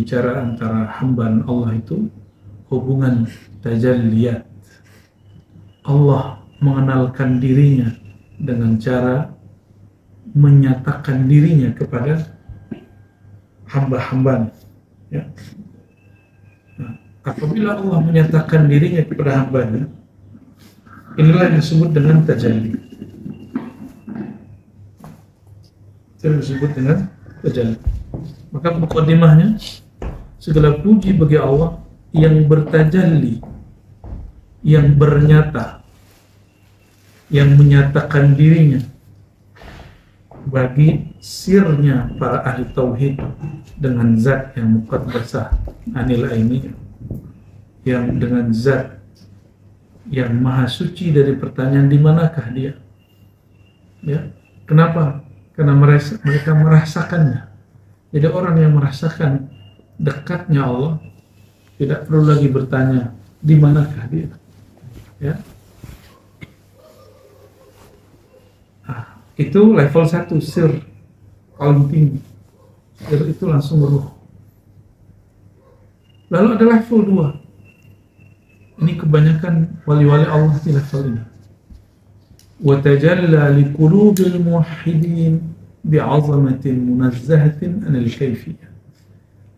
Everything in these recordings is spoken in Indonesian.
berbicara antara hamba dan Allah itu hubungan tajalliyat. Allah mengenalkan dirinya dengan cara menyatakan dirinya kepada hamba-hambanya. Ya. Nah, apabila Allah menyatakan dirinya kepada hambanya, inilah yang disebut dengan tajalli. Itu disebut dengan tajalli. Maka mukadimahnya, segala puji bagi Allah yang bertajalli, yang bernyata, yang menyatakan dirinya bagi sirnya para ahli tauhid dengan zat yang muqaddasah anil aini, yang dengan zat yang maha suci dari pertanyaan di manakah dia. Ya, kenapa? Karena mereka merasakannya. Jadi orang yang merasakan dekatnya Allah tidak perlu lagi bertanya di manakah dia. Ya. Nah, itu level 1 sir paling tinggi. Sir itu langsung ruh. Lalu ada level 2. Ini kebanyakan wali-wali Allah di level ini. Wa tajalla li qulubil muwahhidin bi'azamatin munazzahatin anil kayfiyah.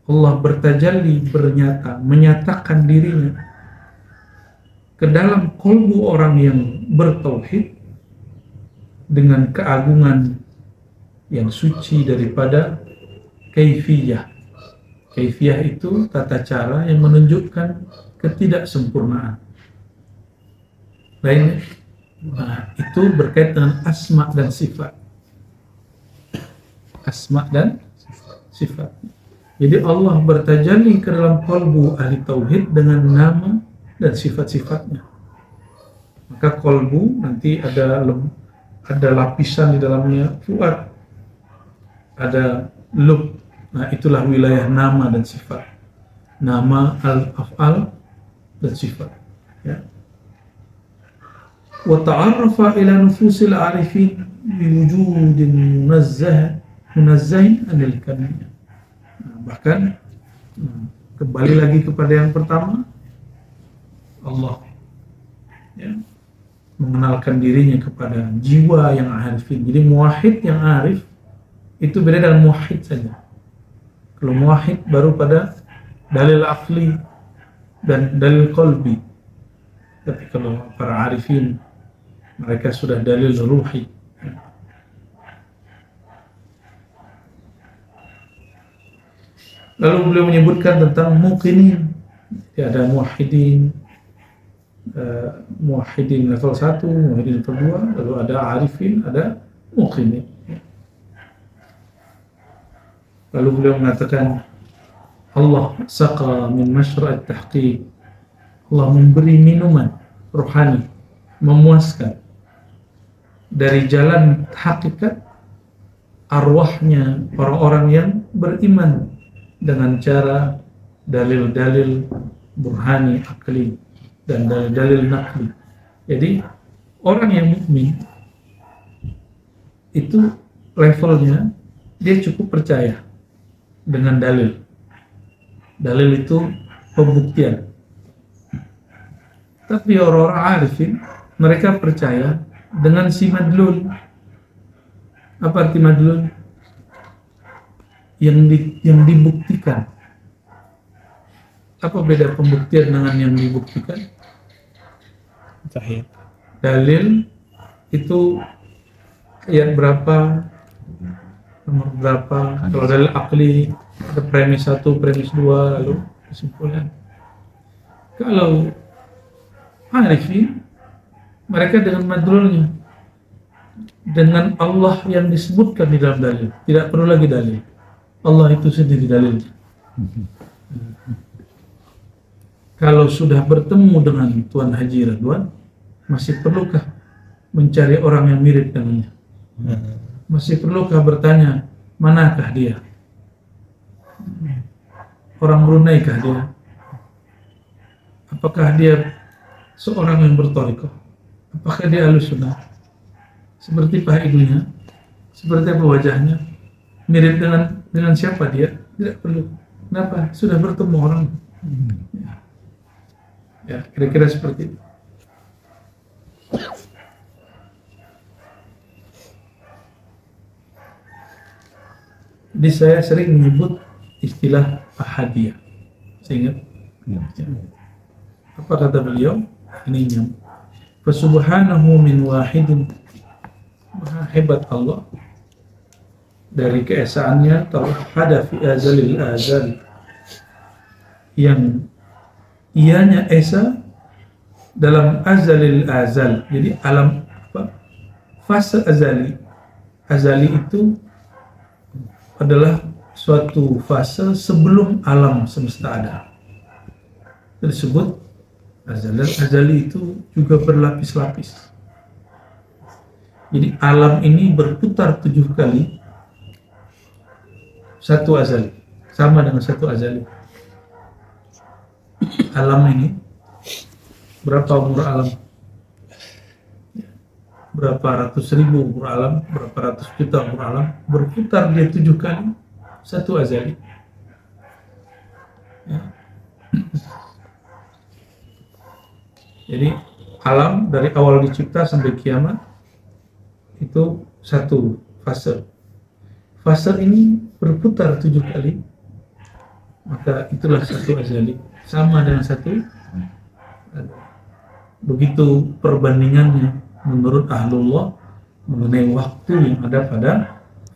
Allah bertajalli, bernyata, menyatakan dirinya ke dalam kolbu orang yang bertauhid dengan keagungan yang suci daripada kaifiyah. Kaifiyah itu tata cara yang menunjukkan ketidaksempurnaan. Lainnya, nah, itu berkait dengan asma dan sifat. Asma dan sifat. Jadi Allah bertajalli ke dalam kolbu ahli tauhid dengan nama dan sifat-sifatnya. Maka kolbu nanti ada lapisan di dalamnya fuad, ada lub. Nah, itulah wilayah nama dan sifat. Nama, al-af'al dan sifat. Ya. Wa ta'arrafa ila nufusil arifin biwujudin munazzahin anil kamiyah. Nah, bahkan kembali lagi kepada yang pertama, Allah ya, mengenalkan dirinya kepada jiwa yang arifin. Jadi muwahhid yang arif itu beda dengan muwahhid saja. Kalau muwahhid baru pada dalil aqli dan dalil qalbi. Tapi kalau para arifin, mereka sudah dalil ruhi. Lalu beliau menyebutkan tentang muqinin. Ya, ada muwahhidin, muwahhidin level 1, muwahhidin level 2, lalu ada arifin, ada muqinin. Lalu beliau mengatakan Allah saqa min masyra'at tahqiq. Allah memberi minuman rohani, memuaskan dari jalan hakikat arwahnya orang-orang yang beriman dengan cara dalil-dalil burhani akli dan dalil-dalil nakli. Jadi orang yang mukmin itu levelnya dia cukup percaya dengan dalil. Dalil itu pembuktian. Tapi orang-orang arifin mereka percaya dengan si madlul. Apa arti madlul? Yang dibuktikan. Apa beda pembuktian dengan yang dibuktikan? Sahih. Dalil itu ayat berapa, nomor berapa. Kalau dalil akli ada premis 1, premis 2, lalu kesimpulan. Kalau arifin mereka dengan madlulnya, dengan Allah yang disebutkan di dalam dalil, tidak perlu lagi dalil. Allah itu sendiri dalil. Kalau sudah bertemu dengan Tuan Haji Radwan, masih perlukah mencari orang yang mirip dengannya? Masih perlukah bertanya, manakah dia? Orang Brunei kah dia? Apakah dia seorang yang berthariqah? Apakah dia Ahlussunnah? Seperti pahidunya? Seperti apa wajahnya? Mirip dengan siapa dia? Tidak perlu. Kenapa? Sudah bertemu orang. Ya, kira-kira seperti itu. Jadi saya sering menyebut istilah ahadiyah. Saya ingat. Ya. Apa kata beliau? Ininya. Fasubhanahu min wahidin. Maha hebat Allah. Dari keesaannya tauhada fi azalil azal. Yang ianya esa dalam azalil azal. Jadi alam apa? Fase azali. Azali itu adalah suatu fase sebelum alam semesta ada. Tersebut azal. Azali itu juga berlapis-lapis. Jadi alam ini berputar 7 kali. Satu azali sama dengan satu azali. Alam ini berapa umur alam? Berapa ratus ribu umur alam, berapa ratus juta umur alam, berputar dia 7 kali, satu azali. Ya. Jadi alam dari awal dicipta sampai kiamat itu satu fase. Fase ini berputar 7 kali, maka itulah satu azali, sama dengan satu. Begitu perbandingannya menurut ahlullah mengenai waktu yang ada pada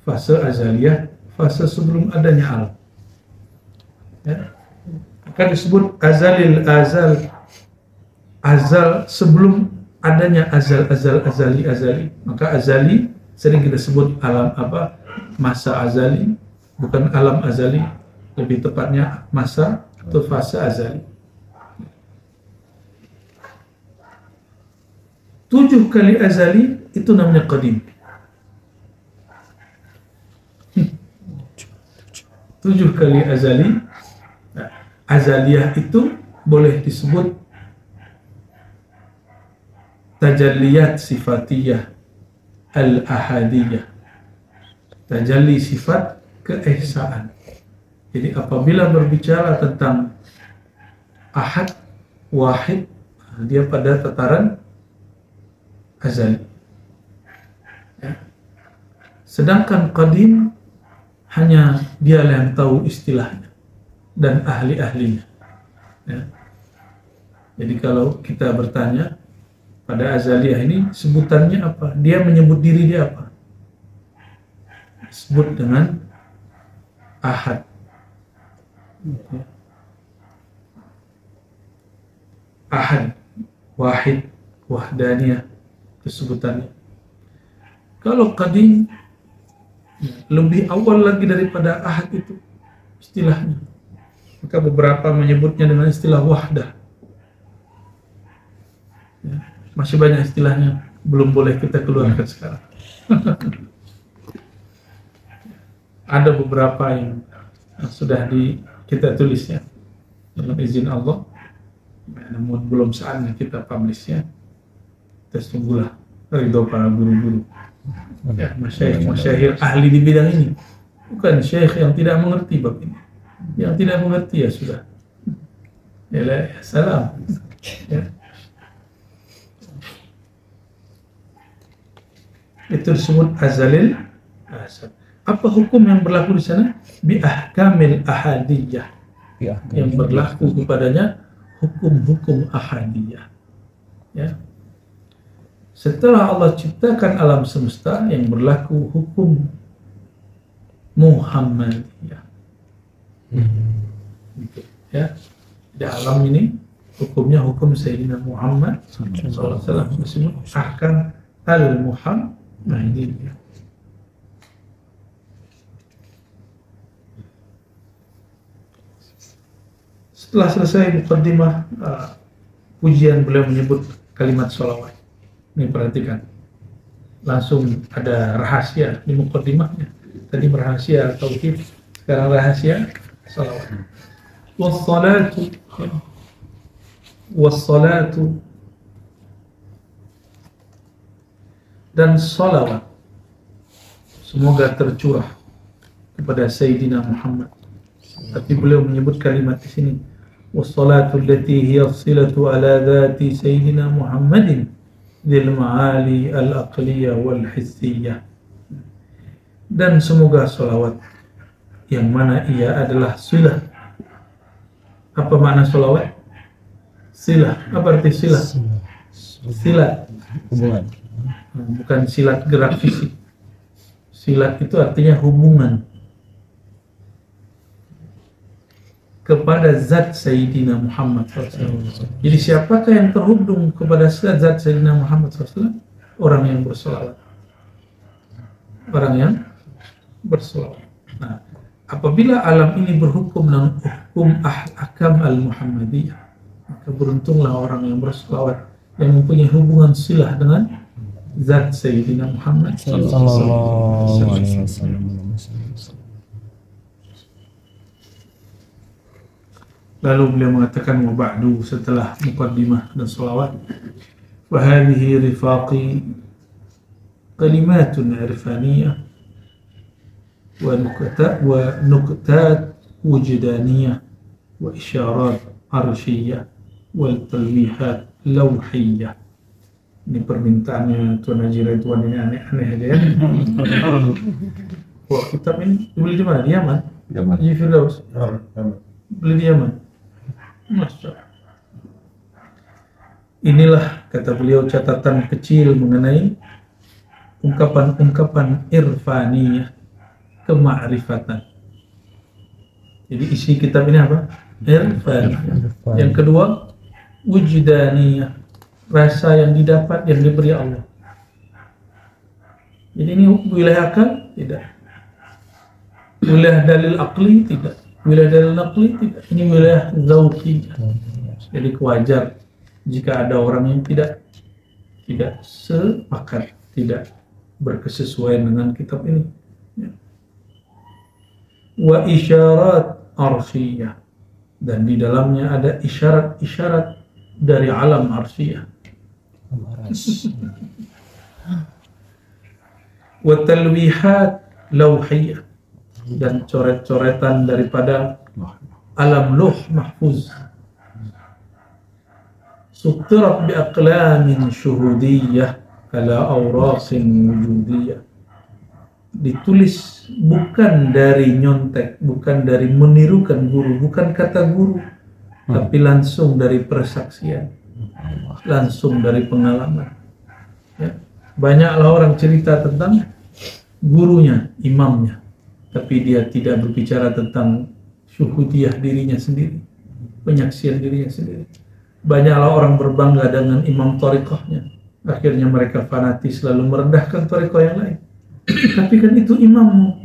fase azaliyah, fase sebelum adanya alam. Ya. Maka disebut azalil azal, azal sebelum adanya azali. Maka azali sering kita sebut alam apa? Masa azali, bukan alam azali, lebih tepatnya masa atau fase azali. 7 kali azali itu namanya qadim. 7 kali azali. Nah, azaliyah itu boleh disebut tajalliyat sifatiyah al-ahadiyah. Tajalli sifat keesaan. Jadi apabila berbicara tentang ahad, wahid, dia pada tataran azali. Ya. Sedangkan qadim hanya dialah yang tahu istilahnya dan ahli-ahlinya. Ya. Jadi kalau kita bertanya pada azaliyah ini sebutannya apa? Dia menyebut diri dia apa? Disebut dengan ahad. Ya. Ahad, wahid, wahdaniyah kesebutannya. Kalau qadim lebih awal lagi daripada ahad itu istilahnya. Maka beberapa menyebutnya dengan istilah wahdah. Ya, masih banyak istilahnya, belum boleh kita keluarkan sekarang. Ada beberapa yang sudah kita tulisnya dengan izin Allah, namun belum saatnya kita publishnya. Kita tunggulah ridho para guru-guru, ya, masyayikh ahli di bidang ini, bukan syekh yang tidak mengerti bab ini. Yang tidak mengerti ya sudah, ya salam. Ya. Itu disebut azalil azal. Apa hukum yang berlaku di sana? Bi ahkamil ahadiyah. Yang berlaku kepadanya hukum-hukum ahadiyah. Ya. Setelah Allah ciptakan alam semesta, yang berlaku hukum Muhammadiyah. Gitu, ya. Di alam ini hukumnya hukum Sayyidina Muhammad SAW, disebut ahkam al-Muhammadiyah. Setelah selesai muqaddimah pujian, beliau menyebut kalimat sholawat. Ini perhatikan, langsung ada rahasia di muqaddimahnya. Tadi rahasia tauhid, sekarang rahasia sholawat. Wassalatu dan sholawat semoga tercurah kepada Sayyidina Muhammad Tapi beliau menyebut kalimat di sini, wassalatu allati hiya silatu ala dhati sayyidina Muhammadin dzil ma'ali al-aqliyah wal hissiyah. Dan semoga salawat yang mana ia adalah silah. Apa makna salawat? Silah. Apa arti silah? Silat. Hubungan. Bukan silat gerak fisik. Silat itu artinya hubungan kepada zat Sayyidina Muhammad SAW. Jadi siapakah yang terhubung kepada zat Sayyidina Muhammad SAW? Orang yang bersolawat. Orang yang bersolawat. Nah, apabila alam ini berhukum dengan hukum ahkam al-Muhammadiyah, maka beruntunglah orang yang bersolawat, yang mempunyai hubungan silah dengan zat Sayyidina Muhammad Sallallahu alaihi wasallam. Lalu beliau mengatakan, wa ba'du, setelah muqaddimah dan salawat, wa hadhihi rifaqi kalimatun irfaniyah wa nuktat wujdaniyah wa isyarat arshiyah wal talwihat lawhiyah. Ini permintaannya Tuan Haji Ridwan, ini aneh-aneh aja ya. Wah, kitab ini dibeli di mana? Di Yaman? Yaman. Haji Firdaus? Beli di Yaman? Masya Allah. Inilah, kata beliau, catatan kecil mengenai ungkapan-ungkapan irfaniyah, kemakrifatan. Jadi isi kitab ini apa? Irfaniyah. Yang kedua, wujdaniyah, rasa yang didapat, yang diberi Allah. Jadi ini wilayah akal? Tidak. Wilayah dalil akli? Tidak. Wilayah dalil naqli? Tidak. Ini wilayah zauqi. Jadi wajar jika ada orang yang tidak sepakat, tidak berkesesuaian dengan kitab ini. Wa isyarat arsyiyah, dan di dalamnya ada isyarat-isyarat dari alam arsyiyah. Wa talwihat lawhiyah, dan coret-coretan daripada alam luh mahfuz. Sutirat bi aqlamin syuhudiyah ala awrasin wujudiyah, ditulis bukan dari nyontek, bukan dari menirukan guru, bukan kata guru, tapi langsung dari persaksian, langsung dari pengalaman. Ya. Banyaklah orang cerita tentang gurunya, imamnya, tapi dia tidak berbicara tentang syuhudiyah dirinya sendiri, penyaksian dirinya sendiri. Banyaklah orang berbangga dengan imam thariqahnya, akhirnya mereka fanatis lalu merendahkan thariqah yang lain. Tapi kan itu imammu,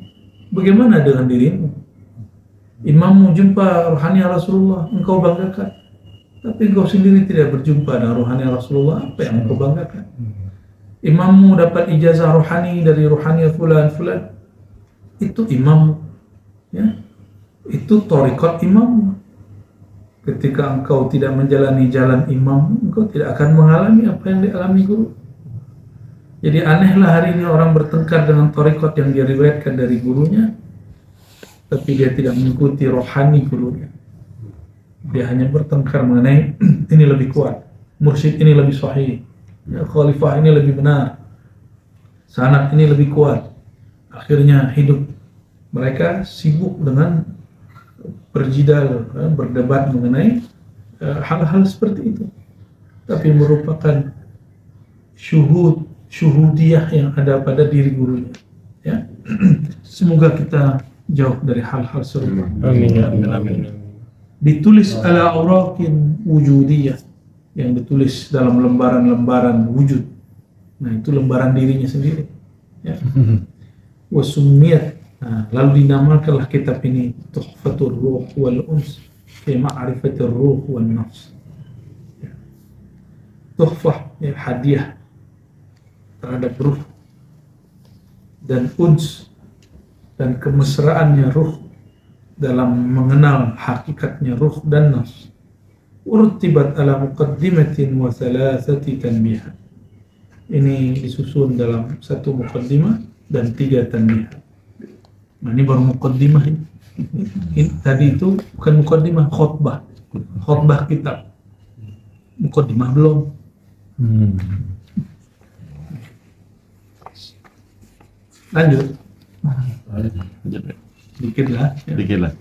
bagaimana dengan dirimu? Imammu jumpa rohani Rasulullah, engkau banggakan, tapi engkau sendiri tidak berjumpa dengan rohani Rasulullah, apa yang engkau banggakan? Imammu dapat ijazah rohani dari rohani fulan, itu imammu, ya? Itu thariqat imammu. Ketika engkau tidak menjalani jalan imam, engkau tidak akan mengalami apa yang dialami guru. Jadi anehlah hari ini orang bertengkar dengan thariqat yang dia riwayatkan dari gurunya, tapi dia tidak mengikuti rohani gurunya. Dia hanya bertengkar mengenai ini lebih kuat, mursyid ini lebih sahih, ya, khalifah ini lebih benar, sanad ini lebih kuat. Akhirnya hidup mereka sibuk dengan berjidal, berdebat mengenai hal-hal seperti itu, tapi merupakan syuhudiyah yang ada pada diri gurunya. Ya, semoga kita jauh dari hal-hal serupa. Amin. Ditulis ala awraqin wujudiyah, yang ditulis dalam lembaran-lembaran wujud. Nah, itu lembaran dirinya sendiri. Ya. Wasumiyat. Nah, lalu dinamakanlah kitab ini Tuhfatur Ruh wal Uns fi Ma'rifatir Ruh wan Nafs. Ya. Tuhfah, ya, hadiah terhadap ruh, dan uns, dan kemesraannya ruh dalam mengenal hakikatnya ruh dan nafs. Urtibat ala muqaddimatin wa thalathati tanbihat. Ini disusun dalam satu muqaddimah dan 3 tanbihat. Nah, ini baru muqaddimah ini. Tadi itu bukan mukaddimah, khutbah kitab. Mukaddimah belum. Lanjut. Dikit lah. Ya. Dikit lah.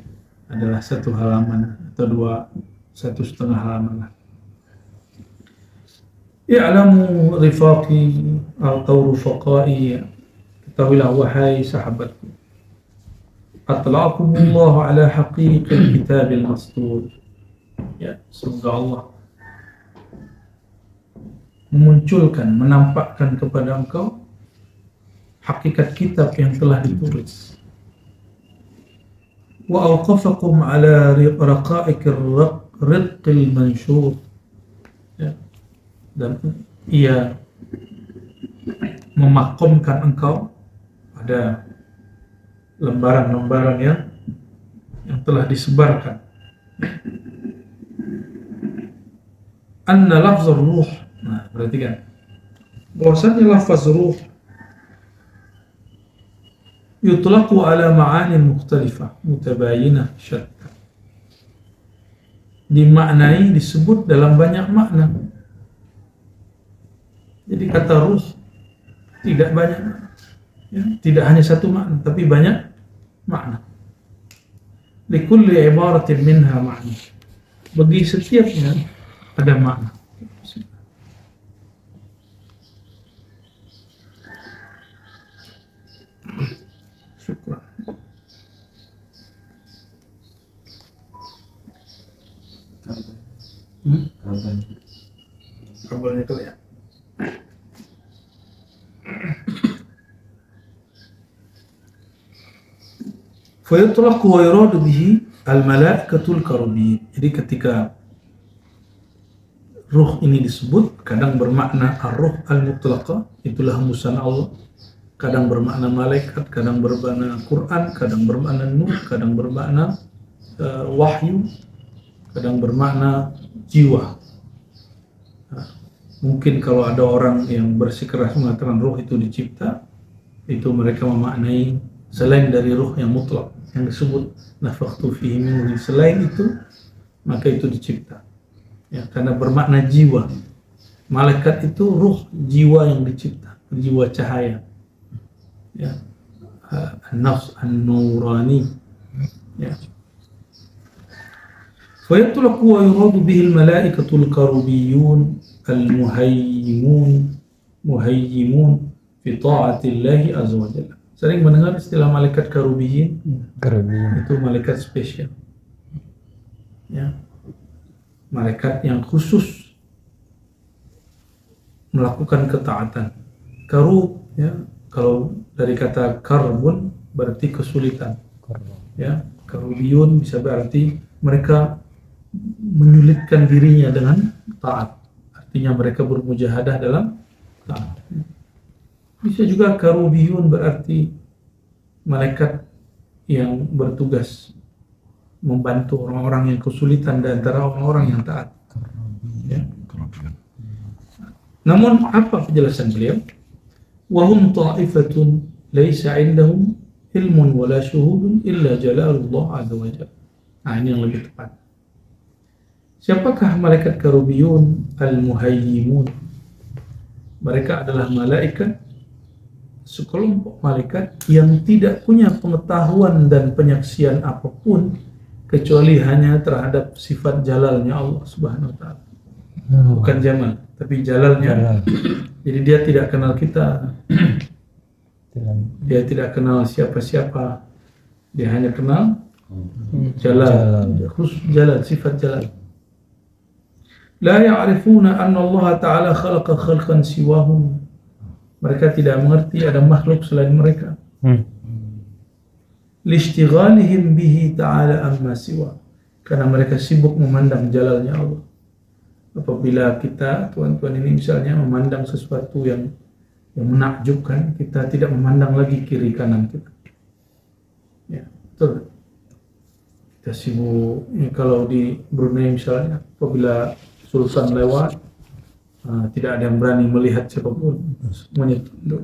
Adalah 1 halaman atau 1,5 halaman lah. I'lamu rifaqi atau rufaqai, ketahuilah wahai sahabatku, atla'akumullah ala haqiqil kitabil mastur. Ya, semoga Allah memunculkan, menampakkan kepada engkau hakikat kitab yang telah ditulis. Wa awqafakum ala raqa'iqir ridqil mansyur. Ya. Dan ia memakomkan engkau pada lembaran-lembaran yang telah disebarkan. Anna lafzur ruh, nah perhatikan, bahwasannya lafaz ruh yutlaqu ala ma'anin mukhtalifah mutabayinah syatta, dimaknai, disebut dalam banyak makna. Jadi kata ruh tidak banyak, ya, tidak hanya satu makna, tapi banyak makna. Likulli ibaratin minha makna, bagi setiapnya ada makna. Syukran. Kabarnya kali ya. Fayutlaq wa yuradu bihi al-malaikatul karubiyyin. Jadi ketika ruh ini disebut, kadang bermakna ar-ruh al-mutlaqah, itulah hembusan Allah. Kadang bermakna malaikat, kadang bermakna Quran, kadang bermakna nur, kadang bermakna wahyu, kadang bermakna jiwa. Nah, mungkin kalau ada orang yang bersikeras mengatakan ruh itu dicipta, itu mereka memaknai selain dari ruh yang mutlak yang disebut nafakhtu fihi min ruhi, selain itu maka itu dicipta, ya, karena bermakna jiwa. Malaikat itu ruh, jiwa yang dicipta, jiwa cahaya, ya, an-nafs an-nurani, ya. Fa yutlaqu wa yuradu bihi al-malaikatul karubiyyun al-muhayyimun fi ta'atillahi azza wa jalla. Sering mendengar istilah malaikat karubiyin. Itu malaikat spesial, ya, malaikat yang khusus melakukan ketaatan. Karub, ya, kalau dari kata karbun berarti kesulitan, ya. Karubiyun bisa berarti mereka menyulitkan dirinya dengan taat, artinya mereka bermujahadah dalam taat. Bisa juga karubiyun berarti malaikat yang bertugas membantu orang-orang yang kesulitan di antara orang-orang yang taat, ya. Namun apa penjelasan beliau? Wahum ta'ifatun laisa indahum ilmun wala syuhudun illa jalalullah azza wa jalla. Nah, ini yang lebih tepat. Siapakah malaikat karubiyun al-muhayyimun? Mereka adalah malaikat, sekelompok malaikat yang tidak punya pengetahuan dan penyaksian apapun kecuali hanya terhadap sifat jalalnya Allah Subhanahu wa ta'ala. Bukan jamal, tapi jalalnya. Jadi dia tidak kenal kita, dia tidak kenal siapa-siapa, dia hanya kenal jalal, khusus jalal, sifat jalal. La ya'rifuna anna Allah ta'ala khalaqa khalqan siwahum. Mereka tidak mengerti ada makhluk selain mereka. Lishtighalihim bihi ta'ala amma siwa, karena mereka sibuk memandang jalalnya Allah. Apabila kita, tuan-tuan ini misalnya memandang sesuatu yang menakjubkan, kita tidak memandang lagi kiri kanan kita. Ya, betul. Kita sibuk, ya, kalau di Brunei misalnya, apabila sultan lewat, tidak ada yang berani melihat siapapun, semuanya tunduk,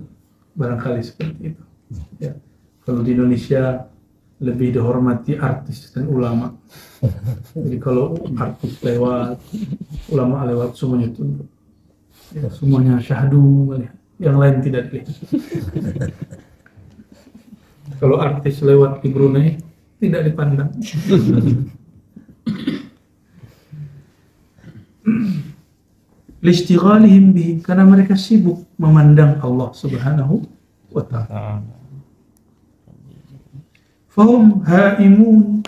barangkali seperti itu, ya. Kalau di Indonesia lebih dihormati artis dan ulama. Jadi kalau artis lewat, ulama lewat, semuanya tunduk. Ya, semuanya syahdu, yang lain tidak dilihat. Kalau artis lewat di Brunei, tidak dipandang. Listighalihim bihi, karena mereka sibuk memandang Allah Subhanahu wa ta'ala. Fahum haimun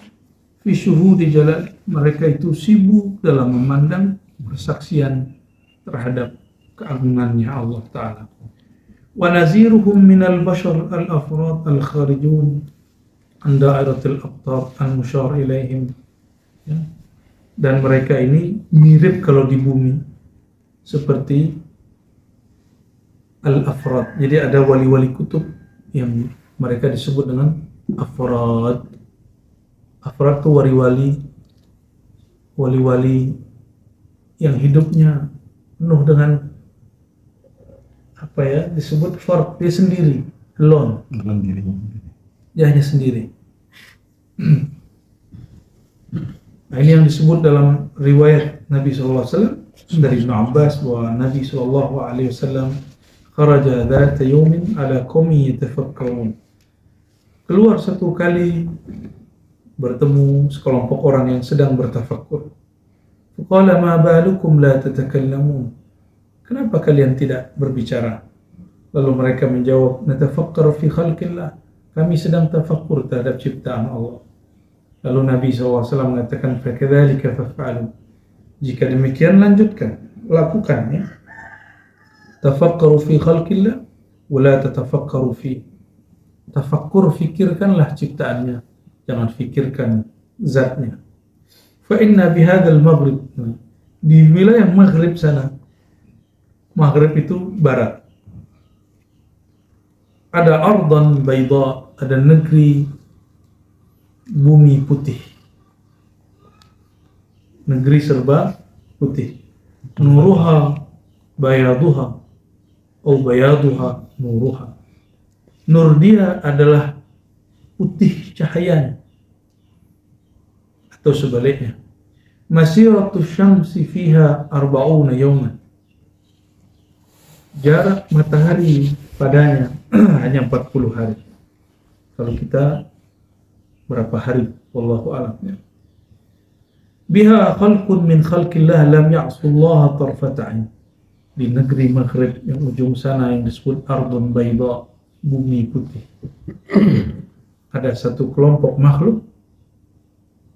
fi syuhudi jalal, mereka itu sibuk dalam memandang persaksian terhadap keagungannya Allah Ta'ala. Wa naziruhum minal bashar al-afrad al-kharijun an da'iratil aqtar al-musyar ilaihim. Ya. Dan mereka ini mirip kalau di bumi seperti al-afrad. Jadi ada wali-wali kutub yang mereka disebut dengan afrad. Afrad itu wali-wali yang hidupnya penuh dengan apa ya, disebut fard, dia sendiri, alone, dia hanya sendiri. Nah, ini yang disebut dalam riwayat Nabi SAW dari Ibn Abbas bahwa Nabi SAW kharaja dhata yawmin ala qawmi yatafakkarun, keluar satu kali bertemu sekelompok orang yang sedang bertafakkur. Faqala ma balukum la tatakallamun, kenapa kalian tidak berbicara? Lalu mereka menjawab, natafakkaru fi khalqillah, kami sedang tafakkur terhadap ciptaan Allah. Lalu Nabi SAW mengatakan, fakadzalika faf'alu, jika demikian lanjutkan, lakukan ya. Tafakkaru fi khalqillah wa la tatafakkaru fi, tafakkur, fikirkanlah ciptaannya, jangan fikirkan zatnya. Fa inna bihadzal maghrib, di wilayah maghrib sana, maghrib itu barat, ada ardan bayda, ada negeri bumi putih, negeri serba putih. Nuruha bayaduha atau bayaduha nuruha, nur dia adalah putih cahayanya, atau sebaliknya. Masiratu syamsi fiha 40 yawman, jarak matahari padanya hanya 40 hari. Kalau kita berapa hari? Wallahu a'lam. Biha khalqun min khalqillah lam ya'sullaha tarfata'in, di negeri maghrib yang ujung sana yang disebut ardun bayda, bumi putih, ada satu kelompok makhluk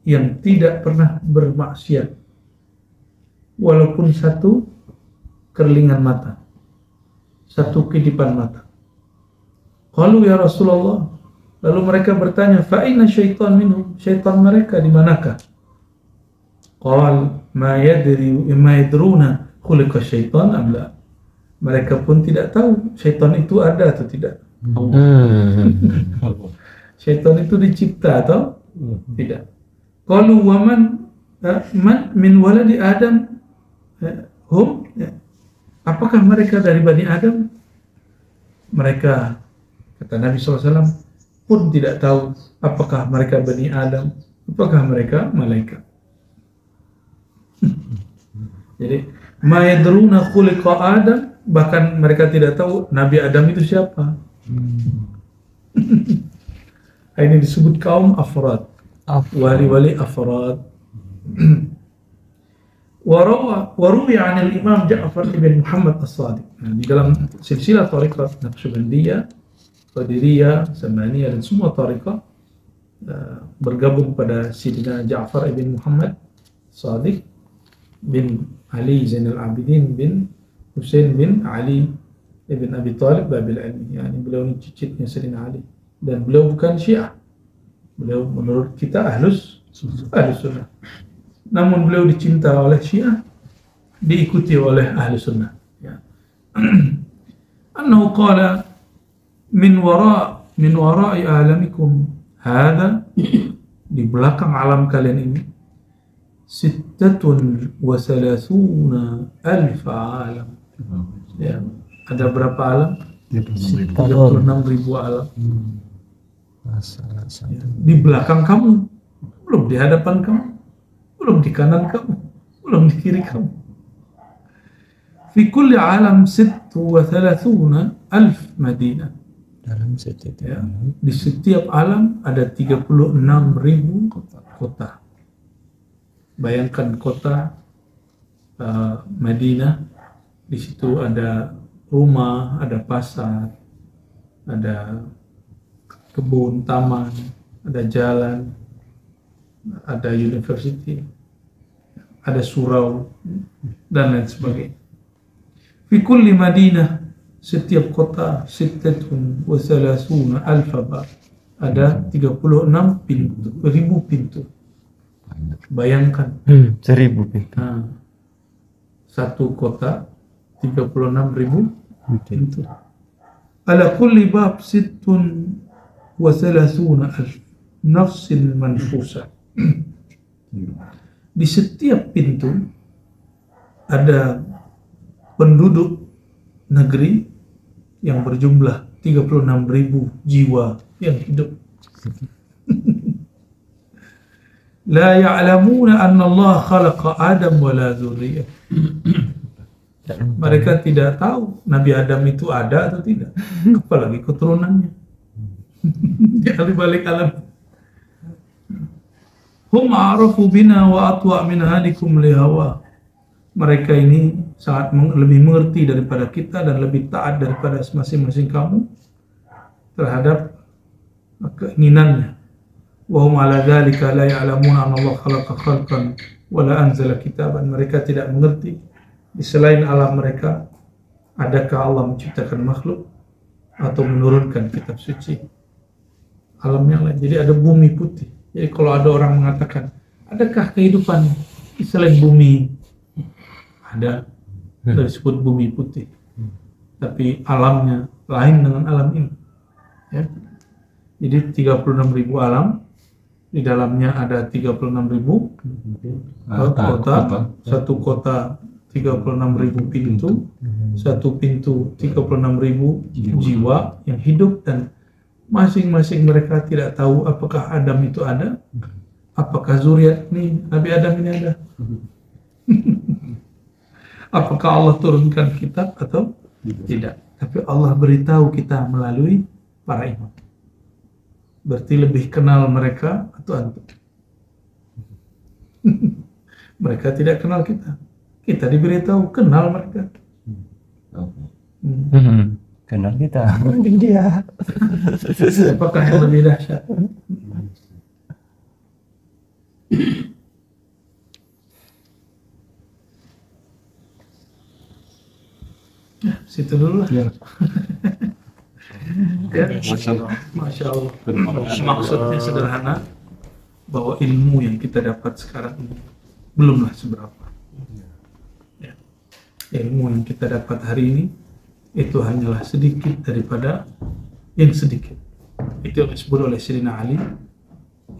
yang tidak pernah bermaksiat walaupun satu kerlingan mata, satu kedipan mata. Qalu ya Rasulullah, lalu mereka bertanya, fa inna syaitan minhum, syaitan mereka di manakah? Qal ma yadruna khuliqa syaitan am la, mereka pun tidak tahu syaitan itu ada atau tidak. Syaitan itu dicipta atau tidak. Qalu wa man min waladi Adam hum, apakah mereka dari Bani Adam? Mereka, kata Nabi SAW, pun tidak tahu apakah mereka Bani Adam, apakah mereka malaikat. Jadi ma yadruna khuliqa Adam, bahkan mereka tidak tahu Nabi Adam itu siapa. Ini disebut kaum afrad, wali-wali afrad. Waruwi anil Imam Ja'far ibn Muhammad as-Sadiq. Nah, di dalam silsilah tariqat Naqsyabandiyah, Qadiriyah, Samaniyah, dan semua tariqat bergabung pada Sidina Ja'far ibn Muhammad as-Sadiq bin Ali Zainal Abidin bin Husain bin Ali ibn Abi Talib Babil Ilmi. Yani beliau ini cicitnya Sayyidina Ali, dan beliau bukan Syiah. Beliau menurut kita Ahlus Sunnah. Namun beliau dicinta oleh Syiah, diikuti oleh Ahlus Sunnah. Ya. Annahu qala min wara'i alamikum hadha, di belakang alam kalian ini, 36,000 alam. Ya, ada berapa alam? 36.000 alam. Ya, di belakang kamu, belum di hadapan kamu, belum di kanan kamu, belum di kiri kamu. Fi kulli alam 36,000 Madinah. Dalam setiap Ya, di setiap alam ada 36.000 kota. Bayangkan kota Madinah, di situ ada rumah, ada pasar, ada kebun, taman, ada jalan, ada university, ada surau, dan lain sebagainya. Fi kulli Madinah, setiap kota 36,000 bab, ada 36.000 pintu. Bayangkan, 1000 pintu. nah, satu kota 36.000 pintu. Ala kulli bab 36,000 nafsin manfusa. Di setiap pintu ada penduduk negeri yang berjumlah 36.000 jiwa yang hidup. La ya'lamuna anna Allah khalaqa Adam wa la dzurriyyah. Mereka tidak tahu Nabi Adam itu ada atau tidak, apalagi keturunannya. Di balik alam. Hum a'rafu bina wa atwa min hadikum li hawa. Mereka ini sangat lebih mengerti daripada kita dan lebih taat daripada masing-masing kamu terhadap keinginannya. Wa hum ala dzalika la ya'lamuna anna Allah khalaqa khalqan wa la anzala kitaban. Mereka tidak mengerti di selain alam mereka adakah Allah menciptakan makhluk atau menurunkan kitab suci. Alam yang lain. Jadi ada bumi putih. Jadi kalau ada orang mengatakan, adakah kehidupan selain bumi? Ada, disebut bumi putih. Tapi alamnya lain dengan alam ini. Ya. Jadi 36.000 alam, di dalamnya ada 36.000 kota, satu kota 36.000 pintu, satu pintu 36.000 jiwa yang hidup, dan masing-masing mereka tidak tahu apakah Adam itu ada, apakah zuriat ini Nabi Adam ini ada, apakah Allah turunkan kitab atau tidak. Tapi Allah beritahu kita melalui para imam. Berarti lebih kenal mereka atau antum? Mereka tidak kenal kita. Kita diberitahu kenal mereka. Kenal kita, mending dia. Apakah yang lebih dahsyat? Ya, situ dulu lah. Ya. Ya, Masya Allah. Maksudnya sederhana, bahwa ilmu yang kita dapat sekarang ini belumlah seberapa. Ya. Ilmu yang kita dapat hari ini itu hanyalah sedikit daripada yang sedikit. Itu yang disebut oleh Sayyidina Ali,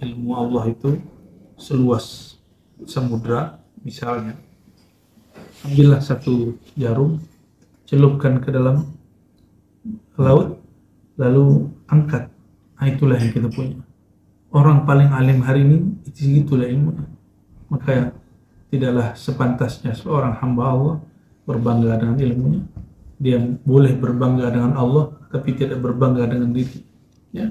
ilmu Allah itu seluas samudra. Misalnya, ambillah satu jarum, celupkan ke dalam laut, lalu angkat. Nah, itulah yang kita punya. Orang paling alim hari ini, itulah ilmunya. Maka tidaklah sepantasnya seorang hamba Allah berbangga dengan ilmunya. Dia boleh berbangga dengan Allah, tapi tidak berbangga dengan diri. Ya.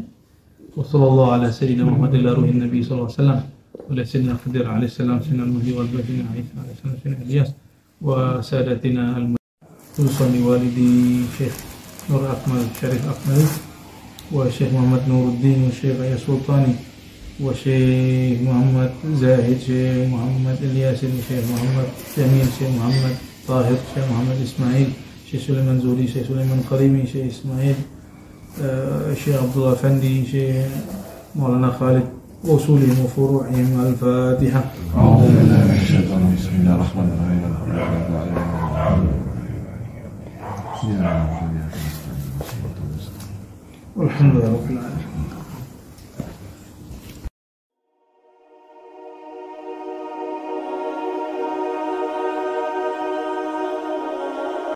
Wassallallahu ala sayyidina Muhammad ila ruhin Nabi sallallahu alaihi wasallam wa ala sayyidina Khidir alaihi salam, sayyidina al-Mahdi wal Bashir alaihi salam, sayyidina Ilyas wa sadatina al-Musalli walidi Syekh Nur Akmal Syarif Akmal wa Syekh Muhammad Nuruddin wa Syekh Ayah Sultani wa Syekh Muhammad Zahid, Syekh Muhammad Ilyas, Syekh Muhammad Jamil, Syekh Muhammad Tahir, Syekh Muhammad Ismail, Syekh Sulaiman Zuri, Syekh Sulaiman Karimi, Syekh Ismail, Syekh Abdullah Fandi, Syekh Maulana Khalid, usulihim wa furu'ihim. Al-Fatiha. Alhamdulillah.